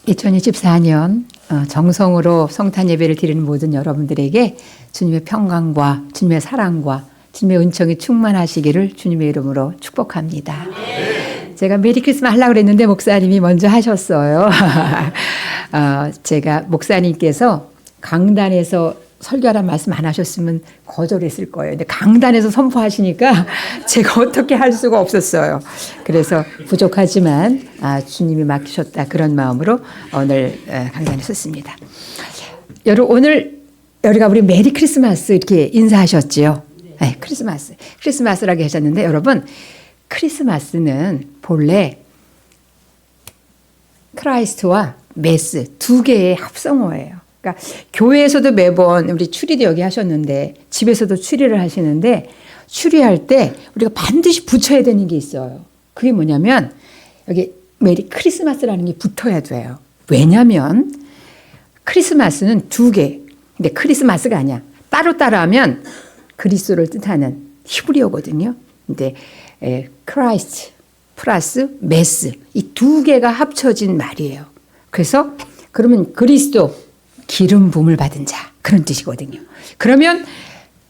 2024년 정성으로 성탄 예배를 드리는 모든 여러분들에게 주님의 평강과 주님의 사랑과 주님의 은총이 충만하시기를 주님의 이름으로 축복합니다. 제가 메리 크리스마스 하려고 그랬는데 목사님이 먼저 하셨어요. 제가 목사님께서 강단에서 설교하라는 말씀 안 하셨으면 거절했을 거예요. 근데 강단에서 선포하시니까 제가 어떻게 할 수가 없었어요. 그래서 부족하지만 주님이 맡기셨다 그런 마음으로 오늘 강단에 섰습니다. 여러분 오늘 여기가 우리 메리 크리스마스 이렇게 인사하셨지요. 네, 크리스마스라고 하셨는데 여러분 크리스마스는 본래 크라이스트와 메스 두 개의 합성어예요. 그러니까 교회에서도 매번 우리 추리도 여기 하셨는데 집에서도 추리를 하시는데 추리할 때 우리가 반드시 붙여야 되는 게 있어요. 그게 뭐냐면 여기 메리 크리스마스라는 게 붙어야 돼요. 왜냐하면 크리스마스는 두 개. 근데 크리스마스가 아니야. 따로따로 하면 그리스도를 뜻하는 히브리어거든요. 근데 크라이스트 플러스 메스 이 두 개가 합쳐진 말이에요. 그래서 그러면 그리스도 기름 부음을 받은 자 그런 뜻이거든요. 그러면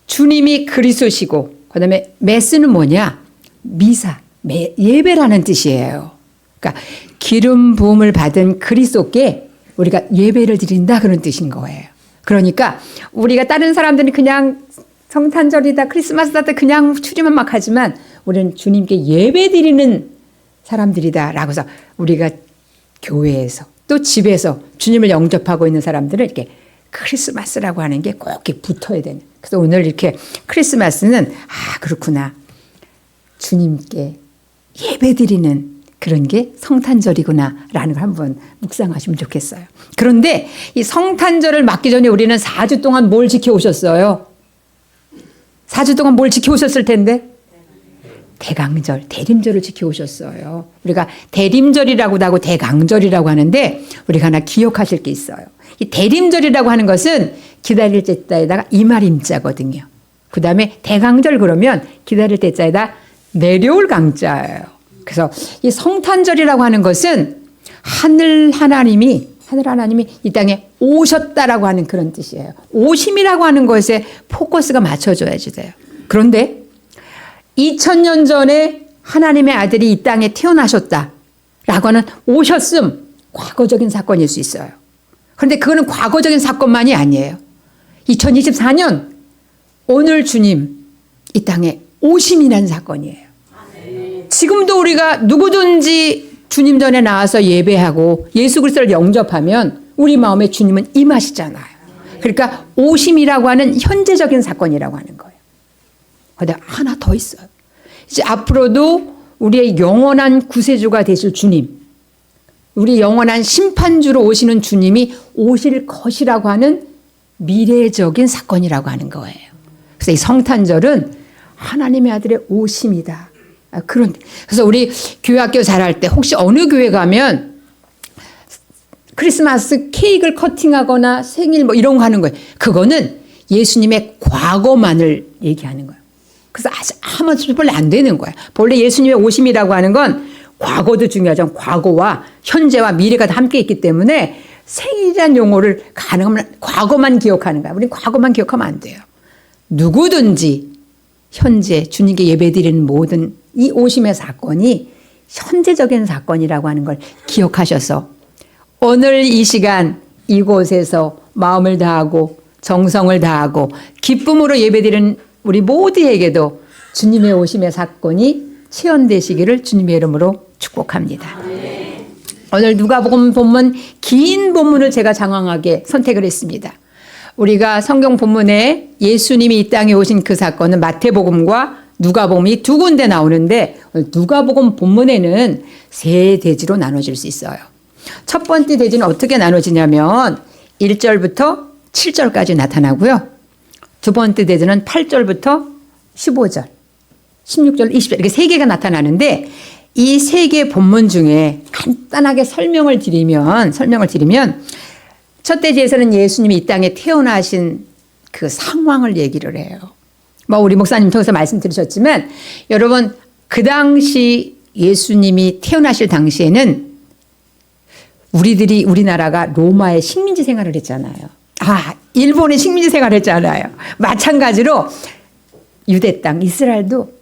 주님이 그리스도시고 그다음에 메스는 뭐냐? 미사, 예배라는 뜻이에요. 그러니까 기름 부음을 받은 그리스도께 우리가 예배를 드린다 그런 뜻인 거예요. 그러니까 우리가 다른 사람들은 그냥 성탄절이다 크리스마스다 그냥 추리만 막 하지만 우리는 주님께 예배 드리는 사람들이다라고 해서 우리가 교회에서 또 집에서 주님을 영접하고 있는 사람들은 이렇게 크리스마스라고 하는 게 꼭 이렇게 붙어야 되는. 그래서 오늘 이렇게 크리스마스는 그렇구나. 주님께 예배드리는 그런 게 성탄절이구나라는 걸 한번 묵상하시면 좋겠어요. 그런데 이 성탄절을 맞기 전에 우리는 4주 동안 뭘 지켜오셨어요? 4주 동안 뭘 지켜오셨을 텐데? 대강절, 대림절을 지켜오셨어요. 우리가 대림절이라고도 하고 대강절이라고 하는데 우리가 하나 기억하실 게 있어요. 이 대림절이라고 하는 것은 기다릴 때자에다가 이말임자거든요. 그 다음에 대강절 그러면 기다릴 때자에다 내려올 강자예요. 그래서 이 성탄절이라고 하는 것은 하늘 하나님이 이 땅에 오셨다라고 하는 그런 뜻이에요. 오심이라고 하는 것에 포커스가 맞춰져야지 돼요. 그런데 2000년 전에 하나님의 아들이 이 땅에 태어나셨다라고 하는 오셨음 과거적인 사건일 수 있어요. 그런데 그거는 과거적인 사건만이 아니에요. 2024년 오늘 주님 이 땅에 오심이라는 사건이에요. 지금도 우리가 누구든지 주님 전에 나와서 예배하고 예수 그리스도를 영접하면 우리 마음에 주님은 임하시잖아요. 그러니까 오심이라고 하는 현재적인 사건이라고 하는 거예요. 그런데 하나 더 있어요. 이제 앞으로도 우리의 영원한 구세주가 되실 주님, 우리 영원한 심판주로 오시는 주님이 오실 것이라고 하는 미래적인 사건이라고 하는 거예요. 그래서 이 성탄절은 하나님의 아들의 오심이다. 그래서 우리 교회학교 잘할 때 혹시 어느 교회 가면 크리스마스 케이크를 커팅하거나 생일 뭐 이런 거 하는 거예요. 그거는 예수님의 과거만을 얘기하는 거예요. 그래서 아무 별로 안 되는 거야. 본래 예수님의 오심이라고 하는 건 과거도 중요하죠. 과거와 현재와 미래가 다 함께 있기 때문에 생일이라는 용어를 가능하면 과거만 기억하는 거야. 우리는 과거만 기억하면 안 돼요. 누구든지 현재 주님께 예배드리는 모든 이 오심의 사건이 현재적인 사건이라고 하는 걸 기억하셔서 오늘 이 시간 이곳에서 마음을 다하고 정성을 다하고 기쁨으로 예배드리는 우리 모두에게도 주님의 오심의 사건이 체현되시기를 주님의 이름으로 축복합니다. 오늘 누가복음 본문 긴 본문을 제가 장황하게 선택을 했습니다. 우리가 성경 본문에 예수님이 이 땅에 오신 그 사건은 마태복음과 누가복음이 두 군데 나오는데 누가복음 본문에는 세 대지로 나눠질 수 있어요. 첫 번째 대지는 어떻게 나눠지냐면 1절부터 7절까지 나타나고요. 두 번째 대지는 8절부터 15절, 16절, 20절 이렇게 세 개가 나타나는데 이 세 개 본문 중에 간단하게 설명을 드리면 첫 대지에서는 예수님이 이 땅에 태어나신 그 상황을 얘기를 해요. 뭐 우리 목사님 통해서 말씀 들으셨지만 여러분 그 당시 예수님이 태어나실 당시에는 우리나라가 로마의 식민지 생활을 했잖아요. 일본의 식민지 생활을 했잖아요. 마찬가지로 유대 땅 이스라엘도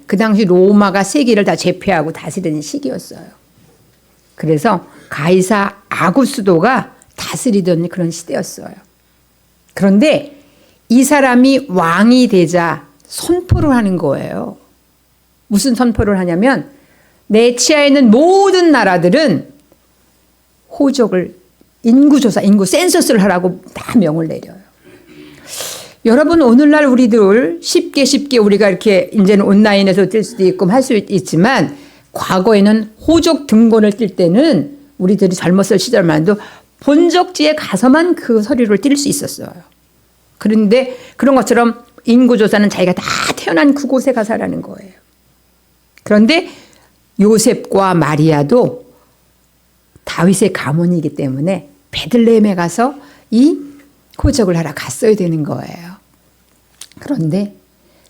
그 당시 로마가 세계를 다 제패하고 다스리는 시기였어요. 그래서 가이사 아구스도가 다스리던 그런 시대였어요. 그런데 이 사람이 왕이 되자 선포를 하는 거예요. 무슨 선포를 하냐면 내 치하에 있는 모든 나라들은 호족을 인구조사, 인구 센서스를 하라고 다 명을 내려요. 여러분, 오늘날 우리들 쉽게 우리가 이렇게 이제는 온라인에서 뛸 수도 있고 할 수 있지만 과거에는 호족 등본을 뛸 때는 우리들이 젊었을 시절만 해도 본적지에 가서만 그 서류를 뛸 수 있었어요. 그런데 그런 것처럼 인구조사는 자기가 다 태어난 그곳에 가서 하라는 거예요. 그런데 요셉과 마리아도 다윗의 가문이기 때문에 베들레헴에 가서 이 호적을 하러 갔어야 되는 거예요. 그런데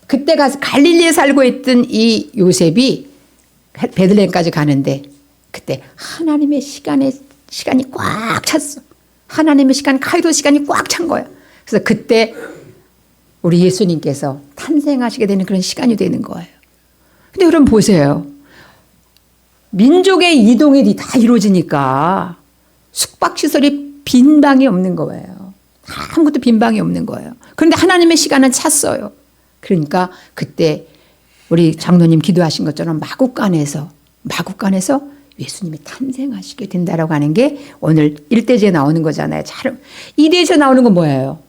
그때 가서 갈릴리에 살고 있던 이 요셉이 베들레헴까지 가는데 그때 하나님의 시간이 꽉 찼어. 하나님의 시간, 카이도 시간이 꽉 찬 거예요. 그래서 그때 우리 예수님께서 탄생하시게 되는 그런 시간이 되는 거예요. 근데 여러분 보세요. 민족의 이동이 다 이루어지니까 숙박시설이 빈 방이 없는 거예요. 아무것도 빈 방이 없는 거예요. 그런데 하나님의 시간은 찼어요. 그러니까 그때 우리 장로님 기도하신 것처럼 마국간에서 예수님이 탄생하시게 된다라고 하는 게 오늘 1대지에 나오는 거잖아요. 2대지에 나오는 건 뭐예요?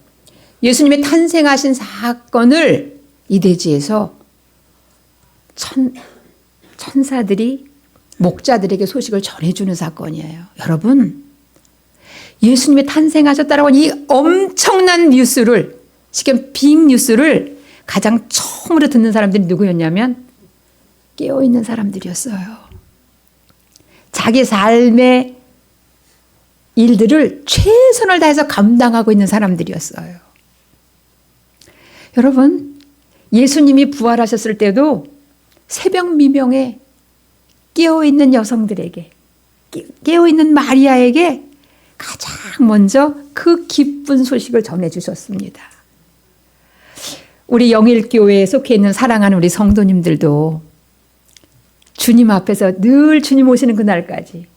예수님의 탄생하신 사건을 2대지에서 천사들이 목자들에게 소식을 전해주는 사건이에요. 여러분, 예수님이 탄생하셨다라고 하는 이 엄청난 뉴스를, 지금 빅 뉴스를 가장 처음으로 듣는 사람들이 누구였냐면 깨어있는 사람들이었어요. 자기 삶의 일들을 최선을 다해서 감당하고 있는 사람들이었어요. 여러분, 예수님이 부활하셨을 때도 새벽 미명에 깨어있는 여성들에게, 깨어있는 마리아에게 가장 먼저 그 기쁜 소식을 전해주셨습니다. 우리 영일교회에 속해 있는 사랑하는 우리 성도님들도 주님 앞에서 늘 주님 오시는 그날까지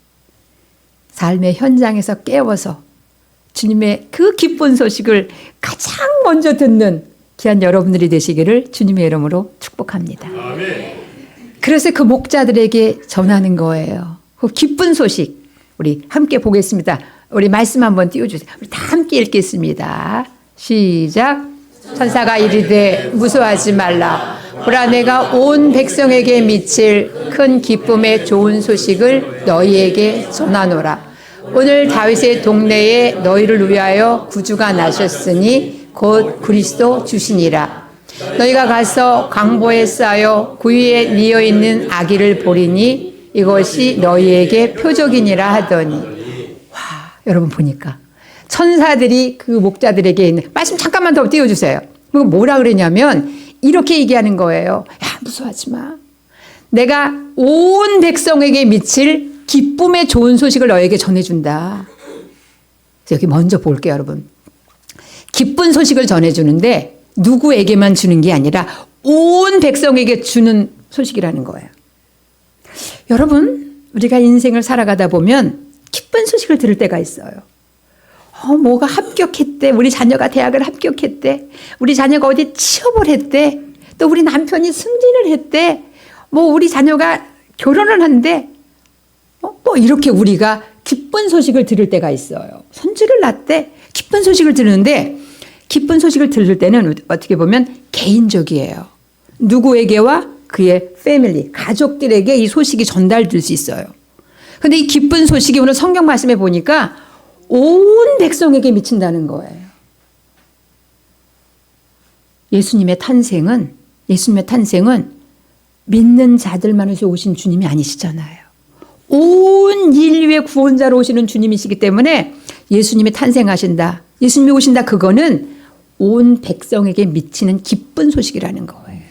삶의 현장에서 깨워서 주님의 그 기쁜 소식을 가장 먼저 듣는 귀한 여러분들이 되시기를 주님의 이름으로 축복합니다. 그래서 그 목자들에게 전하는 거예요. 그 기쁜 소식 우리 함께 보겠습니다. 우리 말씀 한번 띄워주세요. 우리 다 함께 읽겠습니다. 시작. 천사가 이르되 무서워하지 말라. 보라, 내가 온 백성에게 미칠 큰 기쁨의 좋은 소식을 너희에게 전하노라. 오늘 다윗의 동네에 너희를 위하여 구주가 나셨으니 곧 그리스도 주시니라. 너희가 가서 강보에 쌓여 구유에 뉘어 있는 아기를 보리니 이것이 너희에게 표적이니라 하더니. 와, 여러분 보니까 천사들이 그 목자들에게 있는 말씀 잠깐만 더 띄워주세요. 그거 뭐라 그러냐면 이렇게 얘기하는 거예요. 야, 무서워하지 마. 내가 온 백성에게 미칠 기쁨의 좋은 소식을 너에게 전해준다. 여기 먼저 볼게요, 여러분. 기쁜 소식을 전해주는데 누구에게만 주는 게 아니라 온 백성에게 주는 소식이라는 거예요. 여러분, 우리가 인생을 살아가다 보면 기쁜 소식을 들을 때가 있어요. 뭐가 합격했대. 우리 자녀가 대학을 합격했대. 우리 자녀가 어디 취업을 했대. 또 우리 남편이 승진을 했대. 우리 자녀가 결혼을 한대. 뭐 이렇게 우리가 기쁜 소식을 들을 때가 있어요. 손주를 낳대. 기쁜 소식을 들으는데 기쁜 소식을 들을 때는 어떻게 보면 개인적이에요. 누구에게와 그의 패밀리, 가족들에게 이 소식이 전달될 수 있어요. 그런데 이 기쁜 소식이 오늘 성경 말씀에 보니까 온 백성에게 미친다는 거예요. 예수님의 탄생은 믿는 자들만 해서 오신 주님이 아니시잖아요. 온 인류의 구원자로 오시는 주님이시기 때문에 예수님이 탄생하신다, 예수님이 오신다, 그거는 온 백성에게 미치는 기쁜 소식이라는 거예요.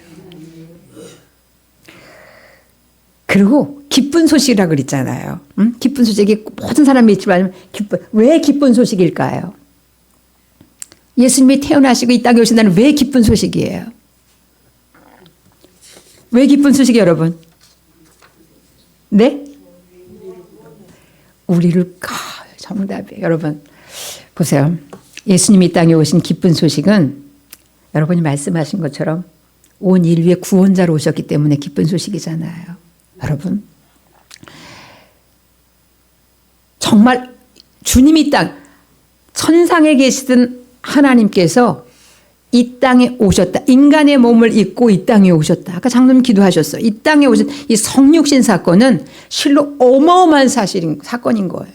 그리고 기쁜 소식이라고 그랬잖아요. 응? 기쁜 소식이 모든 사람이 있지만 왜 기쁜 소식일까요? 예수님이 태어나시고 이 땅에 오신다는 왜 기쁜 소식이에요? 왜 기쁜 소식이에요, 여러분? 네? 정답이에요. 여러분 보세요. 예수님이 이 땅에 오신 기쁜 소식은 여러분이 말씀하신 것처럼 온 인류의 구원자로 오셨기 때문에 기쁜 소식이잖아요. 여러분 정말 주님이 이 땅 천상에 계시던 하나님께서 이 땅에 오셨다. 인간의 몸을 입고 이 땅에 오셨다. 아까 장로님 기도하셨어요. 이 땅에 오신 이 성육신 사건은 실로 어마어마한 사건인 거예요.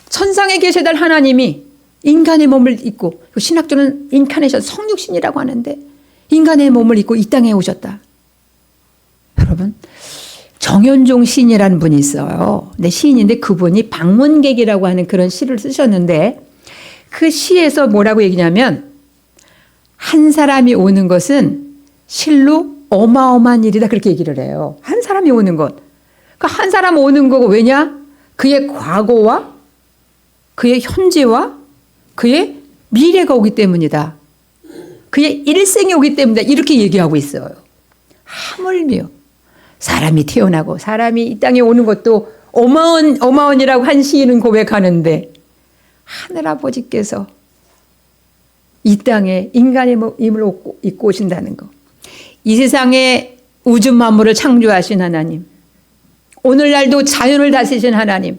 천상에 계시던 하나님이 인간의 몸을 입고, 신학교는 인카네이션 성육신이라고 하는데 인간의 몸을 입고 이 땅에 오셨다. 여러분 정현종 시인이라는 분이 있어요. 네, 시인인데 그분이 방문객이라고 하는 그런 시를 쓰셨는데 그 시에서 뭐라고 얘기냐면 한 사람이 오는 것은 실로 어마어마한 일이다 그렇게 얘기를 해요. 한 사람이 오는 것. 그러니까 한 사람 오는 거고 왜냐? 그의 과거와 그의 현재와 그의 미래가 오기 때문이다. 그의 일생이 오기 때문이다. 이렇게 얘기하고 있어요. 하물며 사람이 태어나고 사람이 이 땅에 오는 것도 어마어마한이라고 한 시인은 고백하는데 하늘아버지께서 이 땅에 인간의 힘을 입고 오신다는 거. 이 세상에 우주 만물을 창조하신 하나님, 오늘날도 자연을 다스리신 하나님,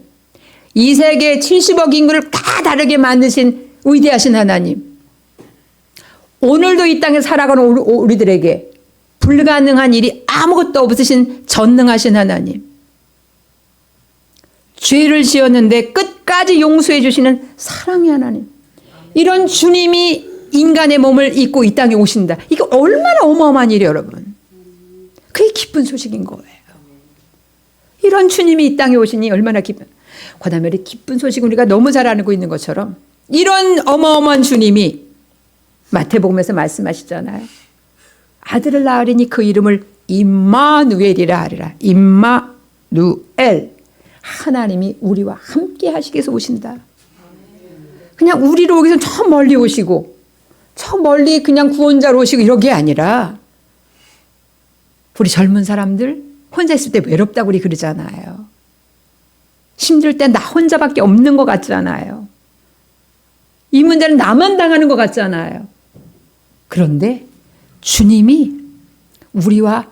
이 세계 70억 인구를 다 다르게 만드신 위대하신 하나님, 오늘도 이 땅에 살아가는 우리들에게 불가능한 일이 아무것도 없으신 전능하신 하나님, 죄를 지었는데 끝까지 용서해 주시는 사랑의 하나님, 이런 주님이 인간의 몸을 입고 이 땅에 오신다. 이게 얼마나 어마어마한 일이에요, 여러분. 그게 기쁜 소식인 거예요. 이런 주님이 이 땅에 오시니 얼마나 기쁜. 그 다음에 기쁜 소식은 우리가 너무 잘 알고 있는 것처럼 이런 어마어마한 주님이 마태복음에서 말씀하시잖아요. 아들을 낳으리니 그 이름을 임마누엘이라 하리라. 임마누엘. 하나님이 우리와 함께 하시기 위해서 오신다. 그냥 우리로 오기 위해서 저 멀리 오시고 저 멀리 그냥 구원자로 오시고 이런 게 아니라 우리 젊은 사람들 혼자 있을 때 외롭다고 우리 그러잖아요. 힘들 때 나 혼자밖에 없는 것 같잖아요. 이 문제는 나만 당하는 것 같잖아요. 그런데 주님이 우리와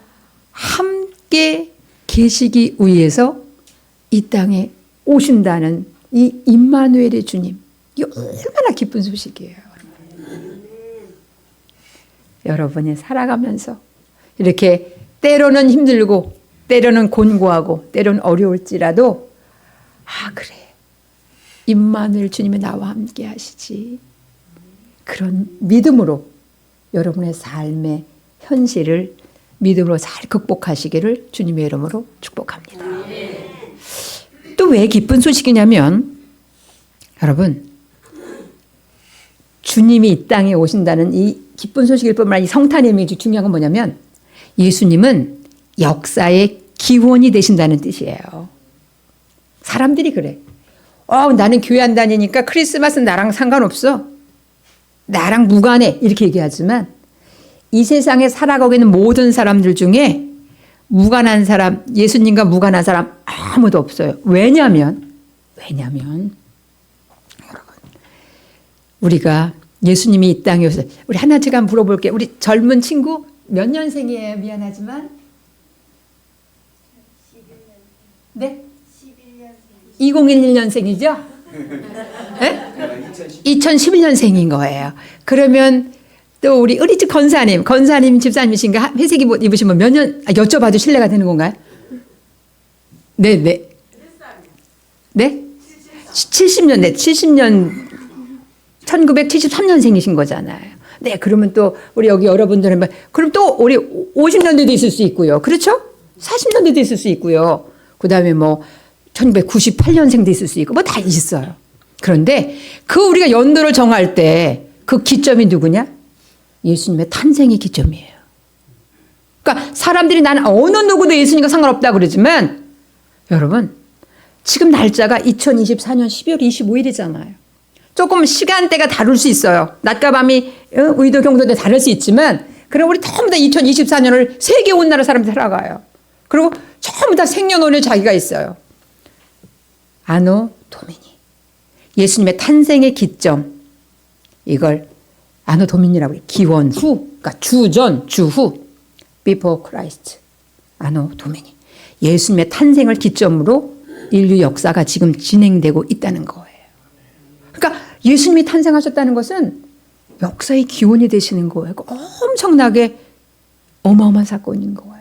함께 계시기 위해서 이 땅에 오신다는 이 임마누엘의 주님, 이게 얼마나 기쁜 소식이에요. 여러분이 살아가면서 이렇게 때로는 힘들고 때로는 곤고하고 때로는 어려울지라도 그래, 임마누엘 주님이 나와 함께 하시지. 그런 믿음으로 여러분의 삶의 현실을 믿음으로 잘 극복하시기를 주님의 이름으로 축복합니다. 또 왜 기쁜 소식이냐면 여러분 주님이 이 땅에 오신다는 이 기쁜 소식일 뿐만 아니라 이 성탄의 의미가 중요한 건 뭐냐면 예수님은 역사의 기원이 되신다는 뜻이에요. 사람들이 그래. 나는 교회 안 다니니까 크리스마스는 나랑 상관없어. 나랑 무관해. 이렇게 얘기하지만 이 세상에 살아가고 있는 모든 사람들 중에 무관한 사람, 예수님과 무관한 사람 아무도 없어요. 왜냐하면 여러분 우리가 예수님이 이 땅에 오셔서 우리 하나 제가 물어볼게요. 우리 젊은 친구 몇 년생이에요? 미안하지만 네? 2011년생이죠? 네? 2011년생인 거예요. 그러면 또 우리 의리집 건사님 집사님이신가? 회색 옷 입으시면 몇 년, 여쭤봐도 실례가 되는 건가요? 네? 70년, 1973년생이신 거잖아요. 네, 그러면 또 우리 여기 여러분들은 그럼 또 우리 50년대도 있을 수 있고요. 그렇죠? 40년대도 있을 수 있고요. 그 다음에 1998년생도 있을 수 있고 다 있어요. 그런데 그 우리가 연도를 정할 때 그 기점이 누구냐? 예수님의 탄생의 기점이에요. 그러니까 사람들이 나는 어느 누구도 예수님과 상관없다 그러지만 여러분 지금 날짜가 2024년 12월 25일이잖아요. 조금 시간대가 다를 수 있어요. 낮과 밤이 의도 경도도 다를 수 있지만 그럼 우리 전부 다 2024년을 세계 온 나라 사람들이 살아가요. 그리고 전부 다 생년월일 자기가 있어요. 아노 도미니. 예수님의 탄생의 기점. 이걸 아노 도미니라고 해요. 기원 후. 그러니까 주전, 주후. Before Christ. 아노 도미니. 예수님의 탄생을 기점으로 인류 역사가 지금 진행되고 있다는 거예요. 그러니까 예수님이 탄생하셨다는 것은 역사의 기원이 되시는 거예요. 엄청나게 어마어마한 사건인 거예요.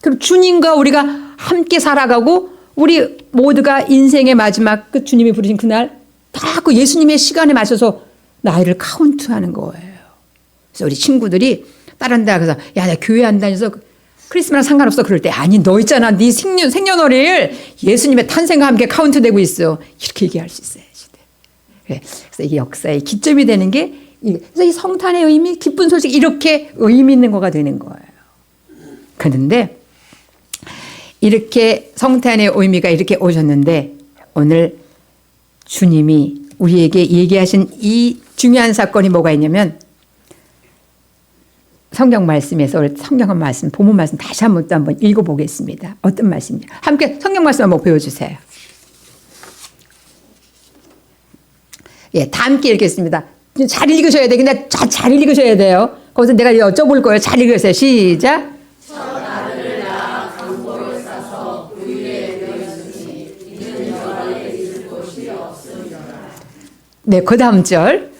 그리고 주님과 우리가 함께 살아가고 우리 모두가 인생의 마지막 끝 주님이 부르신 그날 다 그 예수님의 시간에 맞춰서 나이를 카운트하는 거예요. 그래서 우리 친구들이 다른 데 가서 야, 나 교회 안 다녀서 크리스마스 상관없어 그럴 때 아니 너 있잖아 네 생년월일 예수님의 탄생과 함께 카운트되고 있어 이렇게 얘기할 수 있어요. 그래서 이게 역사의 기점이 되는 게 그래서 이 성탄의 의미 기쁜 소식 이렇게 의미 있는 거가 되는 거예요. 그런데 이렇게 성탄의 의미가 이렇게 오셨는데 오늘 주님이 우리에게 얘기하신 이 중요한 사건이 뭐가 있냐면 성경 말씀에서 성경 말씀 본문 말씀 다시 한번 읽어보겠습니다. 어떤 말씀이냐 함께 성경 말씀 한번 보여주세요. 예, 다 함께 읽겠습니다. 잘 읽으셔야 돼요. 근데 잘 읽으셔야 돼요. 거기서 내가 여쭤볼 거예요. 잘 읽으세요. 시작. 첫 아들을 낳아 강보를 싸서 그 위에 누였으니 이는 여호와의 있을 곳이 없음이로라. 네, 그 다음 절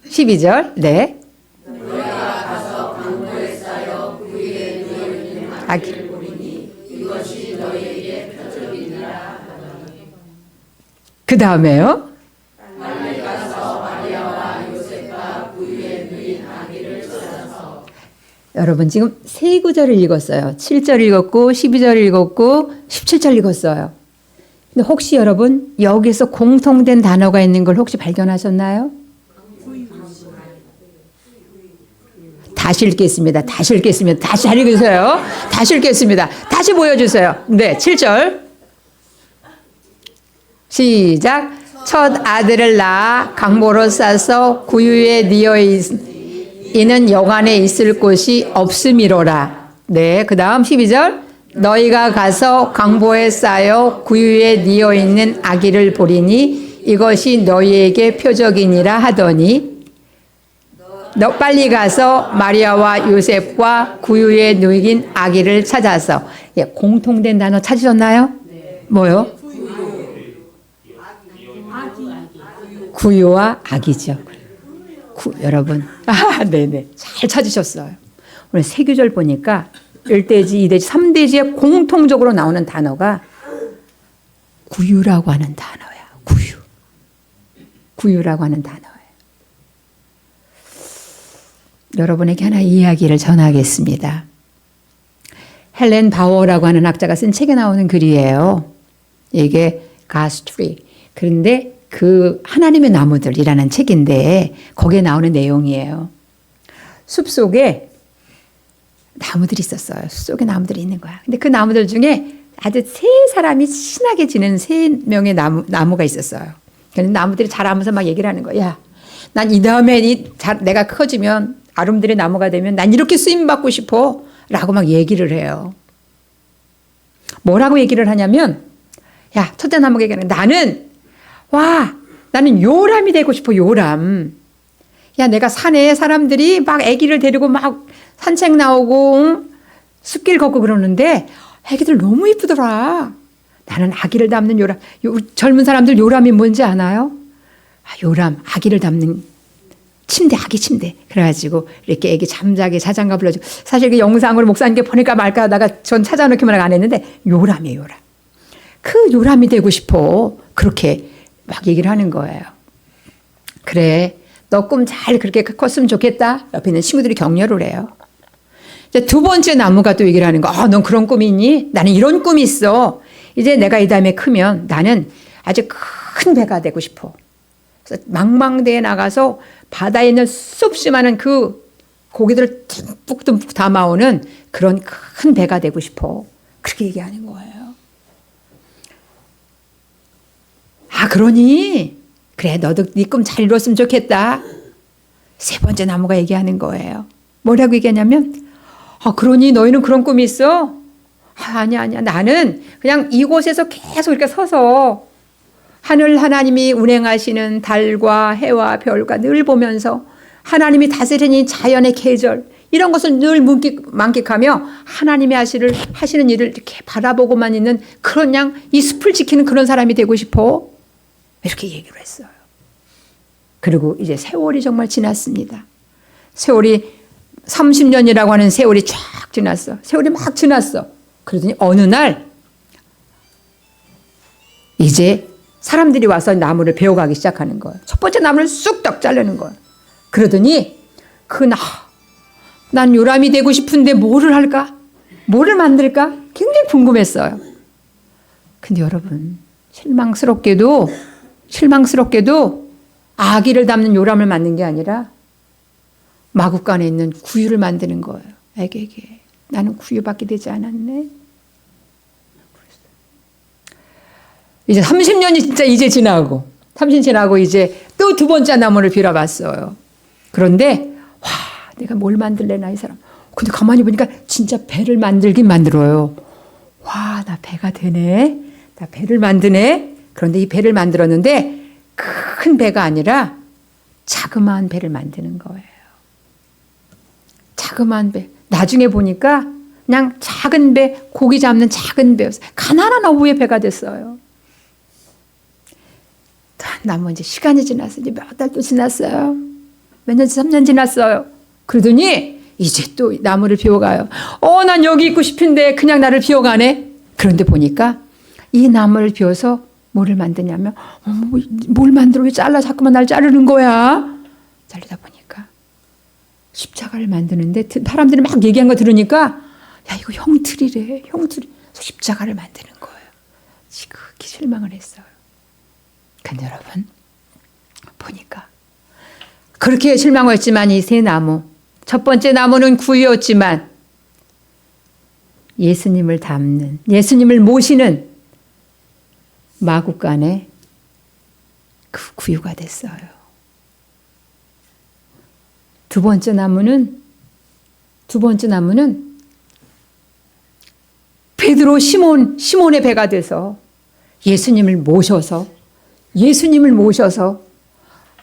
12절. 네. 너희가 가서 강보에 쌓여 그 위에 누워있는 아기를 보리니 이것이 너희에게 표적이니라 하더니 그 다음에요. 빨리 가서 마리아와 요셉과 그 위에 누인 아기를 찾아서. 여러분 지금 세 구절을 읽었어요. 7절 읽었고 12절 읽었고 17절 읽었어요. 근데 혹시 여러분 여기서 공통된 단어가 있는 걸 혹시 발견하셨나요? 다시 읽겠습니다. 다시 읽겠습니다. 다시 잘 읽으세요. 다시 읽겠습니다. 다시 보여주세요. 네, 7절. 시작. 첫 아들을 낳아 강보로 싸서 구유에 뉘어 이는 영안에 있을 곳이 없음이로라. 네, 그 다음 12절. 너희가 가서 강보에 쌓여 구유에 뉘어 있는 아기를 보리니 이것이 너희에게 표적이니라 하더니 너 빨리 가서 마리아와 요셉과 구유에 누인 아기를 찾아서. 예, 공통된 단어 찾으셨나요? 네. 뭐요? 구유와 아기죠. 여러분, 네네, 잘 찾으셨어요. 오늘 세 구절 보니까 1대지, 2대지, 3대지에 공통적으로 나오는 단어가 구유라고 하는 단어야. 구유라고 하는 단어예요. 여러분에게 하나 이야기를 전하겠습니다. 헬렌 바워라고 하는 학자가 쓴 책에 나오는 글이에요. 이게 God's Tree. 그런데 그 하나님의 나무들이라는 책인데 거기에 나오는 내용이에요. 숲속에 나무들이 있었어요. 숲속에 나무들이 있는 거야. 근데 그 나무들 중에 아주 세 사람이 친하게 지내는 3명의 나무가 있었어요. 그런데 나무들이 자라면서 막 얘기를 하는 거야. 야, 난 이 다음에 내가 커지면 아름드리 나무가 되면 난 이렇게 쓰임받고 싶어 라고 막 얘기를 해요. 뭐라고 얘기를 하냐면 야, 첫째 나무가 얘기하는 나는 요람이 되고 싶어. 요람. 야, 내가 산에 사람들이 막 아기를 데리고 막 산책 나오고 숲길 걷고 그러는데 아기들 너무 이쁘더라. 나는 아기를 담는 요람. 젊은 사람들 요람이 뭔지 아나요? 요람, 아기를 담는 침대, 아기 침대. 그래가지고 이렇게 아기 잠자게 자장가 불러주고. 사실 그 영상으로 목사님께 보낼까 말까 하다가 전 찾아놓기만 안 했는데 요람이에요, 요람. 그 요람이 되고 싶어. 그렇게 막 얘기를 하는 거예요. 그래, 너 꿈 잘 그렇게 컸으면 좋겠다. 옆에 있는 친구들이 격려를 해요. 이제 두 번째 나무가 또 얘기를 하는 거. 넌 그런 꿈이 있니? 나는 이런 꿈이 있어. 이제 내가 이 다음에 크면 나는 아주 큰 배가 되고 싶어. 그래서 망망대에 나가서 바다에 있는 수없이 많은 그 고기들을 듬뿍듬뿍 담아오는 그런 큰 배가 되고 싶어. 그렇게 얘기하는 거예요. 아, 그러니 그래, 너도 네 꿈 잘 이뤘으면 좋겠다. 세 번째 나무가 얘기하는 거예요. 뭐라고 얘기하냐면, 아, 그러니 너희는 그런 꿈이 있어? 아, 아니야. 나는 그냥 이곳에서 계속 이렇게 서서 하늘 하나님이 운행하시는 달과 해와 별과 늘 보면서 하나님이 다스리는 자연의 계절, 이런 것을 늘 만끽하며 하나님이 하시는 일을 이렇게 바라보고만 있는 그런 이 숲을 지키는 그런 사람이 되고 싶어. 이렇게 얘기를 했어요. 그리고 이제 세월이 정말 지났습니다. 세월이 30년이라고 하는 세월이 쫙 지났어. 세월이 막 지났어. 그러더니 어느 날 이제 사람들이 와서 나무를 베어가기 시작하는 거예요. 첫 번째 나무를 쑥떡 자르는 거예요. 그러더니 난 요람이 되고 싶은데 뭐를 할까? 뭐를 만들까? 굉장히 궁금했어요. 근데 여러분, 실망스럽게도 아기를 담는 요람을 만든 게 아니라 마구간에 있는 구유를 만드는 거예요. 애기에게. 나는 구유밖에 되지 않았네. 이제 30년이 진짜 이제 지나고 30년 지나고 이제 또 두 번째 나무를 빌어봤어요. 그런데 와, 내가 뭘 만들래나 이 사람. 근데 가만히 보니까 진짜 배를 만들긴 만들어요. 와, 나 배가 되네. 나 배를 만드네. 그런데 이 배를 만들었는데 큰 배가 아니라 자그마한 배를 만드는 거예요. 자그마한 배. 나중에 보니까 그냥 작은 배, 고기 잡는 작은 배였어요. 가난한 어부의 배가 됐어요. 나무 이제 시간이 지났어요. 이제 몇 달도 지났어요. 몇 년, 3년 지났어요. 그러더니 이제 또 나무를 비워가요. 난 여기 있고 싶은데 그냥 나를 비워가네. 그런데 보니까 이 나무를 비워서 뭐를 만드냐면, 뭘 만들어? 왜 자꾸만 날 자르는 거야? 자르다 보니까 십자가를 만드는데 사람들이 막 얘기한 거 들으니까 야, 이거 형틀이래. 형틀이. 십자가를 만드는 거예요. 지극히 실망을 했어요. 근데 여러분, 보니까 그렇게 실망을 했지만 이 세 나무, 첫 번째 나무는 구유였지만 예수님을 담는, 예수님을 모시는 마구간에 그 구유가 됐어요. 두 번째 나무는 베드로 시몬의 배가 돼서 예수님을 모셔서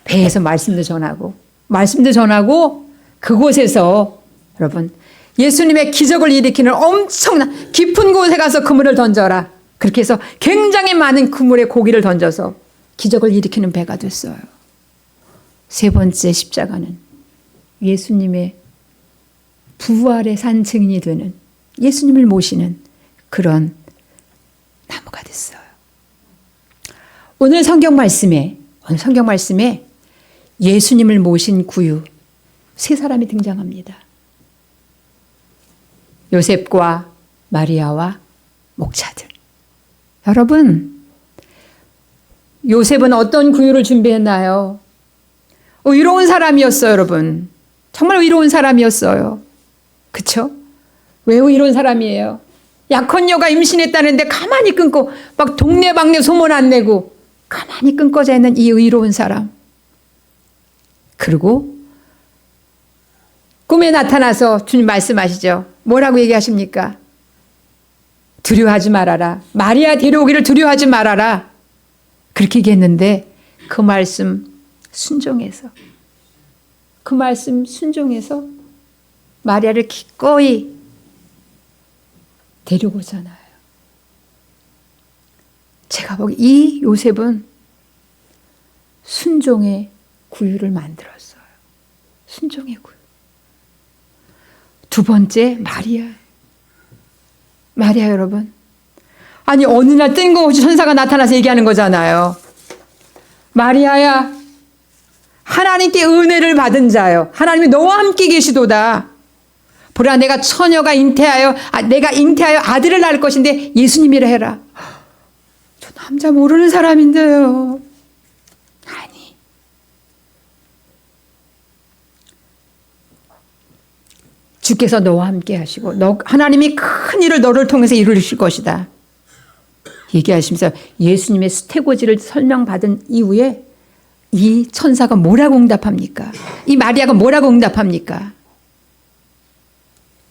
배에서 말씀도 전하고 그곳에서 여러분 예수님의 기적을 일으키는 엄청난 깊은 곳에 가서 그물을 던져라. 그렇게 해서 굉장히 많은 그물에 고기를 던져서 기적을 일으키는 배가 됐어요. 세 번째 십자가는 예수님의 부활의 산증인이 되는, 예수님을 모시는 그런 나무가 됐어요. 오늘 성경 말씀에 예수님을 모신 구유 세 사람이 등장합니다. 요셉과 마리아와 목자들. 여러분, 요셉은 어떤 구유를 준비했나요? 의로운 사람이었어요, 여러분. 정말 의로운 사람이었어요. 그쵸? 왜 의로운 사람이에요? 약혼녀가 임신했다는데 가만히 끊고 막 동네방네 소문 안 내고 가만히 끊고자 있는 이 의로운 사람. 그리고 꿈에 나타나서 주님 말씀하시죠. 뭐라고 얘기하십니까? 두려워하지 말아라. 마리아 데려오기를 두려워하지 말아라. 그렇게 얘기했는데 그 말씀 순종해서 마리아를 기꺼이 데리고잖아요. 제가 보기 이 요셉은 순종의 구유를 만들었어요. 순종의 구유. 두 번째 마리아 여러분. 아니 어느 날 뜬금없이 천사가 나타나서 얘기하는 거잖아요. 마리아야, 하나님께 은혜를 받은 자요. 하나님이 너와 함께 계시도다. 보라, 내가 내가 잉태하여 아들을 낳을 것인데 예수님이라 해라. 저 남자 모르는 사람인데요. 아니, 주께서 너와 함께 하시고 하나님이 큰 일을 너를 통해서 이루실 것이다. 얘기하시면서 예수님의 스테고지를 설명받은 이후에 이 천사가 뭐라고 응답합니까? 이 마리아가 뭐라고 응답합니까?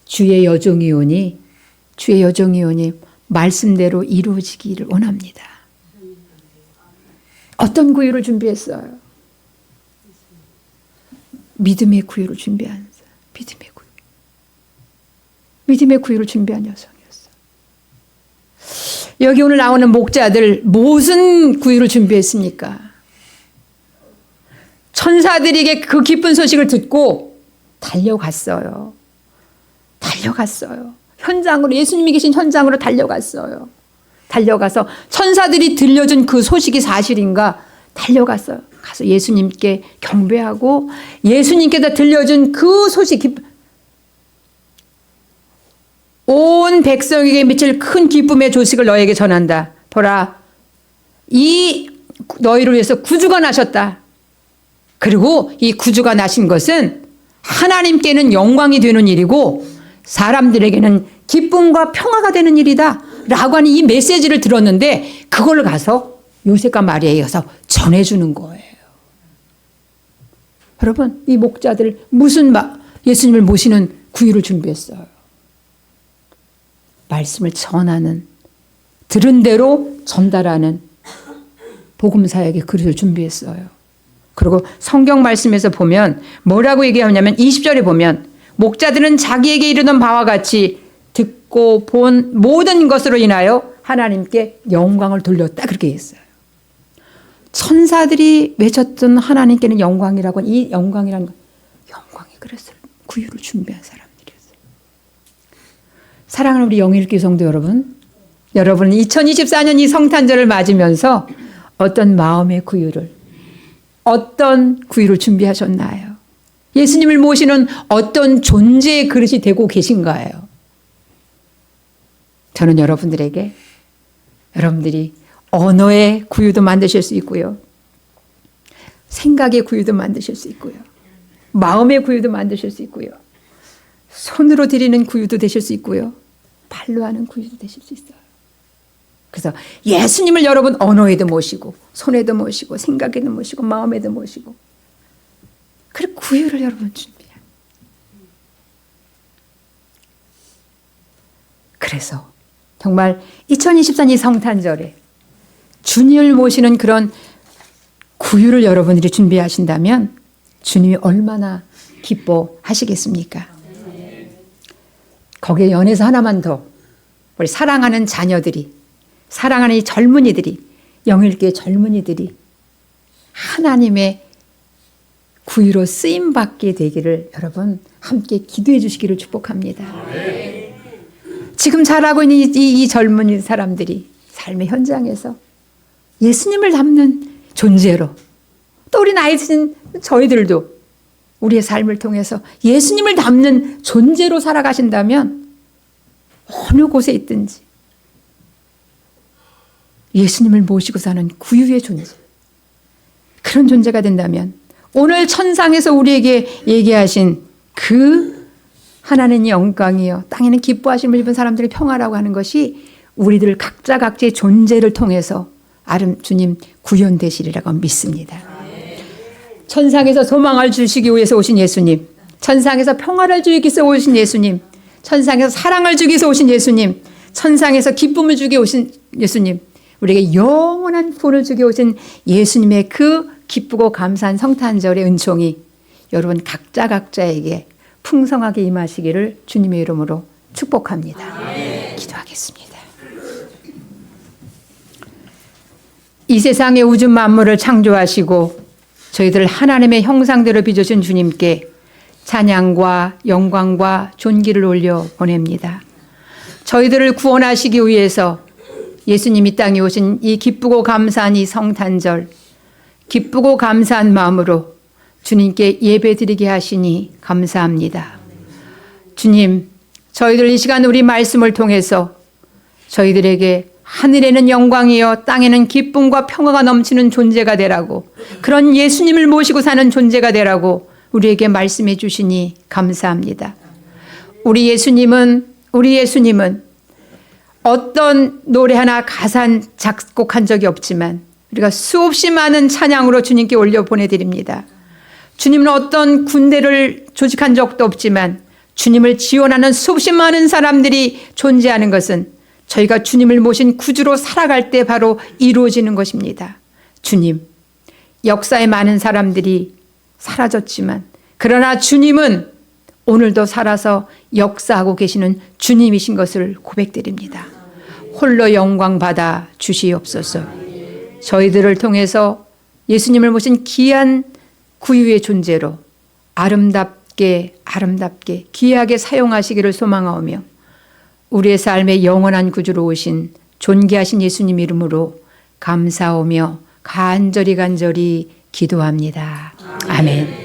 주의 여종이오니 말씀대로 이루어지기를 원합니다. 어떤 구유를 준비했어요? 믿음의 구유를 준비한 믿음의 구유를 준비한 여성이었어요. 여기 오늘 나오는 목자들 무슨 구유를 준비했습니까? 천사들에게 그 기쁜 소식을 듣고 달려갔어요. 현장으로, 예수님이 계신 현장으로 달려갔어요. 달려가서 천사들이 들려준 그 소식이 사실인가 달려갔어요. 가서 예수님께 경배하고 예수님께서 들려준 그 소식, 온 백성에게 미칠 큰 기쁨의 소식을 너에게 전한다. 보라, 이 너희를 위해서 구주가 나셨다. 그리고 이 구주가 나신 것은 하나님께는 영광이 되는 일이고 사람들에게는 기쁨과 평화가 되는 일이다 라고 하는 이 메시지를 들었는데 그걸 가서 요셉과 마리아에 가서 전해주는 거예요. 여러분, 이 목자들 예수님을 모시는 구유를 준비했어요. 말씀을 전하는, 들은 대로 전달하는 복음사역의 그릇을 준비했어요. 그리고 성경 말씀에서 보면 뭐라고 얘기하냐면 20절에 보면 목자들은 자기에게 이르던 바와 같이 듣고 본 모든 것으로 인하여 하나님께 영광을 돌렸다 그렇게 했어요. 천사들이 외쳤던 하나님께는 영광이라고 하는 이 영광이라는 건 영광이 그래서 구유를 준비한 사람들이었어요. 사랑하는 우리 영일기 성도 여러분, 여러분은 2024년 이 성탄절을 맞으면서 어떤 마음의 구유를, 어떤 구유를 준비하셨나요? 예수님을 모시는 어떤 존재의 그릇이 되고 계신가요? 저는 여러분들이 언어의 구유도 만드실 수 있고요. 생각의 구유도 만드실 수 있고요. 마음의 구유도 만드실 수 있고요. 손으로 드리는 구유도 되실 수 있고요. 발로 하는 구유도 되실 수 있어요. 그래서 예수님을 여러분 언어에도 모시고 손에도 모시고 생각에도 모시고 마음에도 모시고 그리고 구유를 여러분 준비해요. 그래서 정말 2024년 성탄절에 주님을 모시는 그런 구유를 여러분들이 준비하신다면 주님이 얼마나 기뻐하시겠습니까? 거기에 연해서 하나만 더, 우리 사랑하는 자녀들이, 사랑하는 이 젊은이들이, 영일교의 젊은이들이 하나님의 구유로 쓰임받게 되기를 여러분 함께 기도해 주시기를 축복합니다. 지금 자라고 있는 이 젊은 사람들이 삶의 현장에서 예수님을 닮는 존재로, 또 우리 나이 든 저희들도 우리의 삶을 통해서 예수님을 닮는 존재로 살아가신다면 어느 곳에 있든지 예수님을 모시고 사는 구유의 존재, 그런 존재가 된다면 오늘 천상에서 우리에게 얘기하신 그 하나님의 영광이요 땅에는 기뻐하심을 입은 사람들의 평화라고 하는 것이 우리들 각자 각자의 존재를 통해서 주님 구현되시리라고 믿습니다. 천상에서 소망을 주시기 위해서 오신 예수님, 천상에서 평화를 주기 위해서 오신 예수님, 천상에서 사랑을 주기 위해서 오신 예수님, 천상에서 기쁨을 주기 오신 예수님, 우리에게 영원한 구원을 주기 오신 예수님의 그 기쁘고 감사한 성탄절의 은총이 여러분 각자 각자에게 풍성하게 임하시기를 주님의 이름으로 축복합니다. 기도하겠습니다. 이 세상의 우주 만물을 창조하시고 저희들을 하나님의 형상대로 빚으신 주님께 찬양과 영광과 존귀를 올려 보냅니다. 저희들을 구원하시기 위해서 예수님이 땅에 오신 이 기쁘고 감사한 이 성탄절, 기쁘고 감사한 마음으로 주님께 예배드리게 하시니 감사합니다. 주님, 저희들 이 시간 우리 말씀을 통해서 저희들에게 하늘에는 영광이요 땅에는 기쁨과 평화가 넘치는 존재가 되라고, 그런 예수님을 모시고 사는 존재가 되라고 우리에게 말씀해 주시니 감사합니다. 우리 예수님은 어떤 노래 하나 가사 작곡한 적이 없지만 우리가 수없이 많은 찬양으로 주님께 올려 보내드립니다. 주님은 어떤 군대를 조직한 적도 없지만 주님을 지원하는 수없이 많은 사람들이 존재하는 것은 저희가 주님을 모신 구주로 살아갈 때 바로 이루어지는 것입니다. 주님, 역사에 많은 사람들이 사라졌지만 그러나 주님은 오늘도 살아서 역사하고 계시는 주님이신 것을 고백드립니다. 홀로 영광 받아 주시옵소서. 저희들을 통해서 예수님을 모신 귀한 구유의 존재로 아름답게 귀하게 사용하시기를 소망하오며 우리의 삶의 영원한 구주로 오신 존귀하신 예수님 이름으로 감사하며 간절히 기도합니다. 아멘.